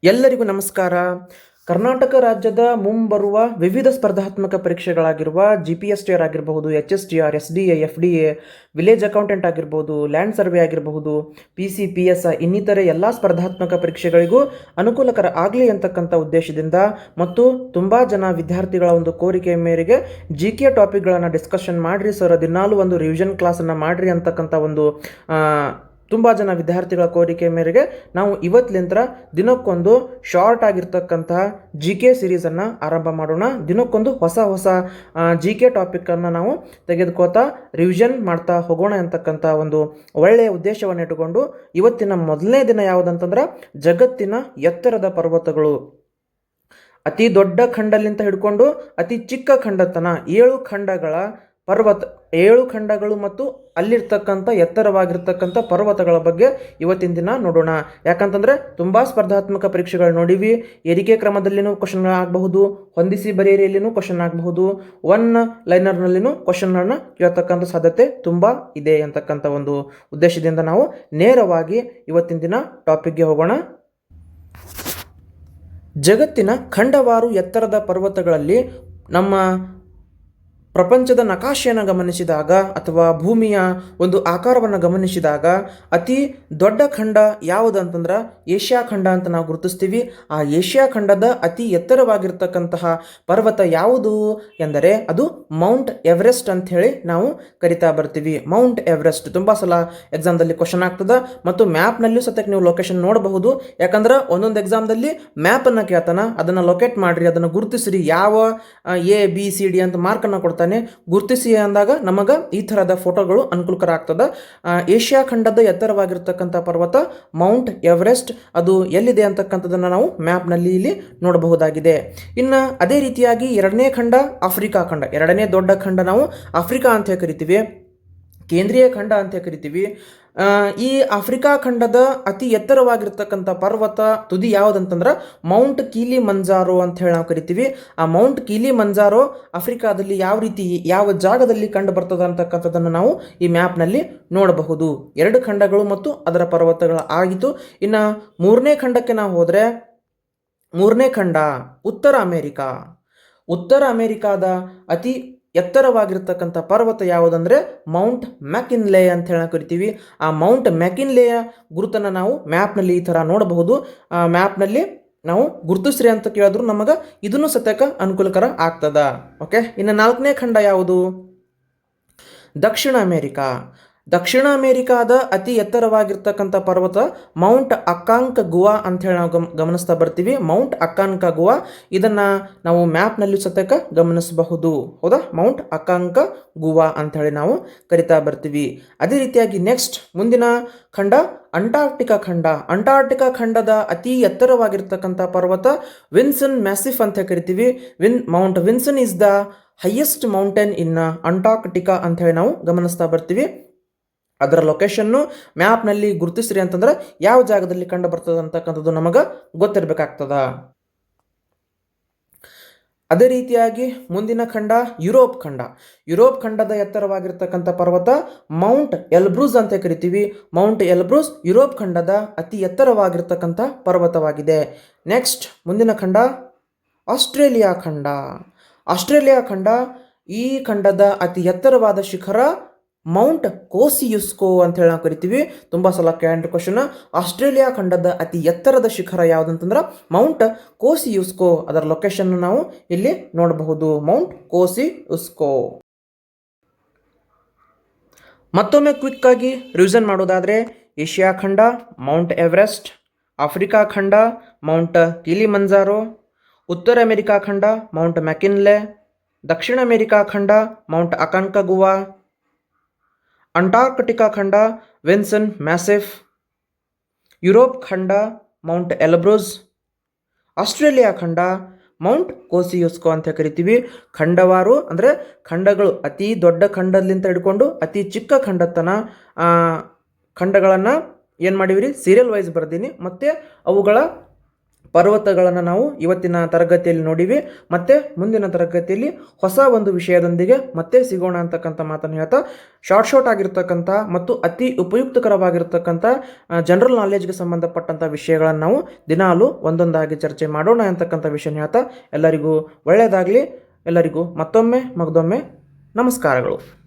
ಎಲ್ಲರಿಗೂ ನಮಸ್ಕಾರ. ಕರ್ನಾಟಕ ರಾಜ್ಯದ ಮುಂಬರುವ ವಿವಿಧ ಸ್ಪರ್ಧಾತ್ಮಕ ಪರೀಕ್ಷೆಗಳಾಗಿರುವ GPSTR ಆಗಿರಬಹುದು, HSTR, SDA, FDA, village accountant ಆಗಿರ್ಬೋದು, ಲ್ಯಾಂಡ್ ಸರ್ವೆ ಆಗಿರಬಹುದು, PC, PSI ಇನ್ನಿತರೆ ಎಲ್ಲ ಸ್ಪರ್ಧಾತ್ಮಕ ಪರೀಕ್ಷೆಗಳಿಗೂ ಅನುಕೂಲಕರ ಆಗಲಿ ಅಂತಕ್ಕಂಥ ಉದ್ದೇಶದಿಂದ ಮತ್ತು ತುಂಬ ಜನ ವಿದ್ಯಾರ್ಥಿಗಳ ಒಂದು ಕೋರಿಕೆಯ ಮೇರೆಗೆ GK ಟಾಪಿಕ್ಗಳನ್ನು ಡಿಸ್ಕಷನ್ ಮಾಡಿರಿ ಸರ್, ದಿನಾಲೂ ಒಂದು ರಿವಿಷನ್ ಕ್ಲಾಸನ್ನು ಮಾಡಿರಿ ಅಂತಕ್ಕಂಥ ಒಂದು ತುಂಬ ಜನ ವಿದ್ಯಾರ್ಥಿಗಳ ಕೋರಿಕೆ ಮೇರೆಗೆ ನಾವು ಇವತ್ತಿನಿಂದ ದಿನಕ್ಕೊಂದು ಶಾರ್ಟ್ ಆಗಿರ್ತಕ್ಕಂತಹ GK ಸಿರೀಸನ್ನು ಆರಂಭ ಮಾಡೋಣ. ದಿನಕ್ಕೊಂದು ಹೊಸ GK ಟಾಪಿಕನ್ನು ನಾವು ತೆಗೆದುಕೋತಾ ರಿವಿಷನ್ ಮಾಡ್ತಾ ಹೋಗೋಣ ಅಂತಕ್ಕಂಥ ಒಂದು ಒಳ್ಳೆಯ ಉದ್ದೇಶವನ್ನು ಇಟ್ಟುಕೊಂಡು ಇವತ್ತಿನ ಮೊದಲನೇ ದಿನ ಯಾವುದಂತಂದ್ರೆ ಜಗತ್ತಿನ ಎತ್ತರದ ಪರ್ವತಗಳು. ಅತಿ ದೊಡ್ಡ ಖಂಡಲಿಂದ ಹಿಡ್ಕೊಂಡು ಅತಿ ಚಿಕ್ಕ ಖಂಡತನ 7 ಖಂಡಗಳ ಪರ್ವತ, 7 ಖಂಡಗಳು ಮತ್ತು ಅಲ್ಲಿರ್ತಕ್ಕಂಥ ಎತ್ತರವಾಗಿರ್ತಕ್ಕಂಥ ಪರ್ವತಗಳ ಬಗ್ಗೆ ಇವತ್ತಿನ ದಿನ ನೋಡೋಣ. ಯಾಕಂತಂದರೆ ತುಂಬ ಸ್ಪರ್ಧಾತ್ಮಕ ಪರೀಕ್ಷೆಗಳು ನೋಡಿವಿ. ಏರಿಕೆ ಕ್ರಮದಲ್ಲಿನೂ ಕ್ವಶನ್ ಆಗಬಹುದು, ಹೊಂದಿಸಿ ಬರೆಯರಿಯಲ್ಲಿನೂ ಕ್ವಶನ್ ಆಗಬಹುದು, ಒನ್ ಲೈನರ್ನಲ್ಲಿನೂ ಕ್ವಶನ್ಗಳನ್ನ ಕೇಳ್ತಕ್ಕಂಥ ಸಾಧ್ಯತೆ ತುಂಬ ಇದೆ ಅಂತಕ್ಕಂಥ ಒಂದು ಉದ್ದೇಶದಿಂದ ನಾವು ನೇರವಾಗಿ ಇವತ್ತಿನ ದಿನ ಟಾಪಿಕ್ಗೆ ಹೋಗೋಣ. ಜಗತ್ತಿನ ಖಂಡವಾರು ಎತ್ತರದ ಪರ್ವತಗಳಲ್ಲಿ ನಮ್ಮ ಪ್ರಪಂಚದ ನಕಾಶೆಯನ್ನು ಗಮನಿಸಿದಾಗ ಅಥವಾ ಭೂಮಿಯ ಒಂದು ಆಕಾರವನ್ನು ಗಮನಿಸಿದಾಗ ಅತಿ ದೊಡ್ಡ ಖಂಡ ಯಾವುದಂತಂದ್ರೆ ಏಷ್ಯಾ ಖಂಡ ಅಂತ ನಾವು ಗುರುತಿಸ್ತೀವಿ. ಆ ಏಷ್ಯಾ ಖಂಡದ ಅತಿ ಎತ್ತರವಾಗಿರ್ತಕ್ಕಂತಹ ಪರ್ವತ ಯಾವುದು ಎಂದರೆ ಅದು ಮೌಂಟ್ ಎವರೆಸ್ಟ್ ಅಂತ ಹೇಳಿ ನಾವು ಕರಿತಾ ಬರ್ತೀವಿ. ಮೌಂಟ್ ಎವರೆಸ್ಟ್ ತುಂಬ ಸಲ ಎಕ್ಸಾಮ್ದಲ್ಲಿ ಕ್ವಶನ್ ಆಗ್ತದೆ ಮತ್ತು ಮ್ಯಾಪ್ನಲ್ಲೂ ಸತ್ಯಕ್ಕೆ ನೀವು ಲೊಕೇಶನ್ ನೋಡಬಹುದು. ಯಾಕಂದ್ರೆ ಒಂದೊಂದು ಎಕ್ಸಾಮ್ದಲ್ಲಿ ಮ್ಯಾಪನ್ನು ಕೇಳ್ತಾನ, ಅದನ್ನು ಲೊಕೇಟ್ ಮಾಡಿರಿ, ಅದನ್ನು ಗುರುತಿಸ್ರಿ, ಯಾವ ABCD ಅಂತ ಮಾರ್ಕನ್ನು ಕೊಡ್ತಾನೆ, ಗುರುತಿಸಿ ಅಂದಾಗ ನಮಗೆ ಈ ಥರದ ಫೋಟೋಗಳು ಅನುಕೂಲಕರ ಆಗ್ತದೆ. ಏಷ್ಯಾ ಖಂಡದ ಎತ್ತರವಾಗಿರ್ತಕ್ಕಂಥ ಪರ್ವತ ಮೌಂಟ್ ಎವರೆಸ್ಟ್, ಅದು ಎಲ್ಲಿದೆ ಅಂತಕ್ಕಂಥದ್ದನ್ನು ನಾವು ಮ್ಯಾಪ್ನಲ್ಲಿ ಇಲ್ಲಿ ನೋಡಬಹುದಾಗಿದೆ. ಇನ್ನು ಅದೇ ರೀತಿಯಾಗಿ ಎರಡನೇ ಖಂಡ ಆಫ್ರಿಕಾ ಖಂಡ, ಎರಡನೇ ದೊಡ್ಡ ಖಂಡ ನಾವು ಆಫ್ರಿಕಾ ಅಂತ ಕರಿತೀವಿ, ಕೇಂದ್ರೀಯ ಖಂಡ ಅಂತ ಕರಿತೀವಿ. ಈ ಆಫ್ರಿಕಾ ಖಂಡದ ಅತಿ ಎತ್ತರವಾಗಿರ್ತಕ್ಕಂಥ ಪರ್ವತ ತುದಿ ಯಾವುದಂತಂದ್ರೆ ಮೌಂಟ್ ಕೀಲಿ ಮಂಜಾರೋ ಅಂತ ಹೇಳಿ ನಾವು ಕರಿತೀವಿ. ಆ ಮೌಂಟ್ ಕೀಲಿ ಮಂಜಾರೋ ಆಫ್ರಿಕಾದಲ್ಲಿ ಯಾವ ರೀತಿ ಯಾವ ಜಾಗದಲ್ಲಿ ಕಂಡು ಬರ್ತದೆ ಅಂತಕ್ಕಂಥದ್ದನ್ನು ನಾವು ಈ ಮ್ಯಾಪ್ನಲ್ಲಿ ನೋಡಬಹುದು. 2 ಖಂಡಗಳು ಮತ್ತು ಅದರ ಪರ್ವತಗಳು ಆಗಿತ್ತು. ಇನ್ನು ಮೂರನೇ ಖಂಡಕ್ಕೆ ನಾವು ಹೋದರೆ ಮೂರನೇ ಖಂಡ ಉತ್ತರ ಅಮೇರಿಕಾ. ಉತ್ತರ ಅಮೇರಿಕಾದ ಅತಿ ಎತ್ತರವಾಗಿರ್ತಕ್ಕಂಥ ಪರ್ವತ ಯಾವುದಂದ್ರೆ ಮೌಂಟ್ ಮ್ಯಾಕಿನ್ಲೆ ಅಂತ ಹೇಳಿ ಕರಿತೀವಿ. ಆ ಮೌಂಟ್ ಮ್ಯಾಕಿನ್ಲೆಯ ಗುರುತನ್ನು ನಾವು ಮ್ಯಾಪ್ನಲ್ಲಿ ಈ ಥರ ನೋಡಬಹುದು. ಆ ಮ್ಯಾಪ್ನಲ್ಲಿ ನಾವು ಗುರುತಿಸ್ರಿ ಅಂತ ಕೇಳಿದ್ರು ನಮಗೆ ಇದನ್ನು ಸತ್ಯಕ್ಕೆ ಅನುಕೂಲಕರ ಆಗ್ತದ. ಓಕೆ, ಇನ್ನು 4ನೇ ಖಂಡ ಯಾವುದು? ದಕ್ಷಿಣ ಅಮೇರಿಕಾ. ದಕ್ಷಿಣ ಅಮೇರಿಕಾದ ಅತಿ ಎತ್ತರವಾಗಿರ್ತಕ್ಕಂಥ ಪರ್ವತ ಮೌಂಟ್ ಅಕಾಂಕಗುವಾ ಅಂತ ಹೇಳಿ ನಾವು ಗಮನಿಸ್ತಾ ಬರ್ತೀವಿ. ಮೌಂಟ್ ಅಕಾಂಕಗುವಾ ಇದನ್ನು ನಾವು ಮ್ಯಾಪ್ನಲ್ಲಿ ಸತ್ಯಕ್ಕೆ ಗಮನಿಸಬಹುದು. ಹೌದಾ, ಮೌಂಟ್ ಅಕಾಂಕಗುವಾ ಅಂತ ಹೇಳಿ ನಾವು ಕರಿತಾ ಬರ್ತೀವಿ. ಅದೇ ರೀತಿಯಾಗಿ ನೆಕ್ಸ್ಟ್ ಮುಂದಿನ ಖಂಡ ಅಂಟಾರ್ಟಿಕಾ ಖಂಡ. ಅಂಟಾರ್ಟಿಕಾ ಖಂಡದ ಅತಿ ಎತ್ತರವಾಗಿರ್ತಕ್ಕಂಥ ಪರ್ವತ ವಿನ್ಸನ್ ಮ್ಯಾಸಿಫ್ ಅಂತ ಕರಿತೀವಿ. Mount Vinson is the highest mountain in Antarctica ಅಂತ ಹೇಳಿ ನಾವು ಗಮನಿಸ್ತಾ ಬರ್ತೀವಿ. ಅದರ ಲೊಕೇಶನ್ನು ಮ್ಯಾಪ್ನಲ್ಲಿ ಗುರುತಿಸ್ರಿ ಅಂತಂದ್ರೆ ಯಾವ ಜಾಗದಲ್ಲಿ ಕಂಡು ಬರ್ತದೆ ಅಂತಕ್ಕಂಥದ್ದು ನಮಗೆ ಗೊತ್ತಿರಬೇಕಾಗ್ತದ. ಅದೇ ರೀತಿಯಾಗಿ ಮುಂದಿನ ಖಂಡ ಯುರೋಪ್ ಖಂಡ. ಯುರೋಪ್ ಖಂಡದ ಎತ್ತರವಾಗಿರ್ತಕ್ಕಂಥ ಪರ್ವತ ಮೌಂಟ್ ಎಲ್ಬ್ರೂಸ್ ಅಂತ ಕರಿತೀವಿ. ಮೌಂಟ್ ಎಲ್ಬ್ರೂಸ್ ಯುರೋಪ್ ಖಂಡದ ಅತಿ ಎತ್ತರವಾಗಿರ್ತಕ್ಕಂಥ ಪರ್ವತವಾಗಿದೆ. ನೆಕ್ಸ್ಟ್ ಮುಂದಿನ ಖಂಡ ಆಸ್ಟ್ರೇಲಿಯಾ ಖಂಡ. ಆಸ್ಟ್ರೇಲಿಯಾ ಖಂಡ, ಈ ಖಂಡದ ಅತಿ ಎತ್ತರವಾದ ಶಿಖರ ಮೌಂಟ್ ಕೋಸಿಯುಸ್ಕೋ ಅಂತ ಹೇಳಿ ನಾವು ಕರಿತೀವಿ. ತುಂಬ ಸಲ ಕೇಳಿದ ಕ್ವಶನ್, ಆಸ್ಟ್ರೇಲಿಯಾ ಖಂಡದ ಅತಿ ಎತ್ತರದ ಶಿಖರ ಯಾವುದಂತಂದ್ರೆ ಮೌಂಟ್ ಕೋಸಿಯುಸ್ಕೋ. ಅದರ ಲೊಕೇಶನ್ ನಾವು ಇಲ್ಲಿ ನೋಡಬಹುದು, ಮೌಂಟ್ ಕೋಸಿಯುಸ್ಕೋ. ಮತ್ತೊಮ್ಮೆ ಕ್ವಿಕ್ ಆಗಿ ರಿವಿಷನ್ ಮಾಡೋದಾದರೆ ಏಷ್ಯಾ ಖಂಡ ಮೌಂಟ್ ಎವರೆಸ್ಟ್, ಆಫ್ರಿಕಾ ಖಂಡ ಮೌಂಟ್ ಕಿಲಿಮಂಜಾರೋ, ಉತ್ತರ ಅಮೆರಿಕಾ ಖಂಡ ಮೌಂಟ್ ಮ್ಯಾಕಿನ್ಲೆ, ದಕ್ಷಿಣ ಅಮೆರಿಕಾ ಖಂಡ ಮೌಂಟ್ ಅಕಾಂಕಗುವಾ, ಅಂಟಾರ್ಕ್ಟಿಕಾ ಖಂಡ ವಿನ್ಸನ್ ಮ್ಯಾಸಿಫ್, ಯುರೋಪ್ ಖಂಡ ಮೌಂಟ್ ಎಲ್ಬ್ರೂಸ್, ಆಸ್ಟ್ರೇಲಿಯಾ ಖಂಡ ಮೌಂಟ್ ಕೋಸಿಯುಸ್ಕೋ ಅಂತ ಕರಿತೀವಿ. ಖಂಡವಾರು ಅಂದರೆ ಖಂಡಗಳು ಅತಿ ದೊಡ್ಡ ಖಂಡದಿಂದ ಹಿಡ್ಕೊಂಡು ಅತಿ ಚಿಕ್ಕ ಖಂಡತನ ಖಂಡಗಳನ್ನು ಏನು ಮಾಡಿವ್ರಿ ಸೀರಿಯಲ್ ವೈಸ್ ಬರ್ದೀನಿ, ಮತ್ತು ಅವುಗಳ ಪರ್ವತಗಳನ್ನು ನಾವು ಇವತ್ತಿನ ತರಗತಿಯಲ್ಲಿ ನೋಡಿವಿ. ಮತ್ತೆ ಮುಂದಿನ ತರಗತಿಯಲ್ಲಿ ಹೊಸ ಒಂದು ವಿಷಯದೊಂದಿಗೆ ಮತ್ತೆ ಸಿಗೋಣ ಅಂತಕ್ಕಂಥ ಮಾತನ್ನು ಹೇಳ್ತಾ, ಶಾರ್ಟ್ ಆಗಿರ್ತಕ್ಕಂಥ ಮತ್ತು ಅತಿ ಉಪಯುಕ್ತಕರವಾಗಿರ್ತಕ್ಕಂಥ ಜನರಲ್ ನಾಲೆಜ್ಗೆ ಸಂಬಂಧಪಟ್ಟಂಥ ವಿಷಯಗಳನ್ನು ನಾವು ದಿನಾಲು ಒಂದೊಂದಾಗಿ ಚರ್ಚೆ ಮಾಡೋಣ ಅಂತಕ್ಕಂಥ ವಿಷಯ ಹೇಳ್ತಾ ಎಲ್ಲರಿಗೂ ಒಳ್ಳೆಯದಾಗಲಿ. ಎಲ್ಲರಿಗೂ ಮತ್ತೊಮ್ಮೆ ಮಗದೊಮ್ಮೆ ನಮಸ್ಕಾರಗಳು.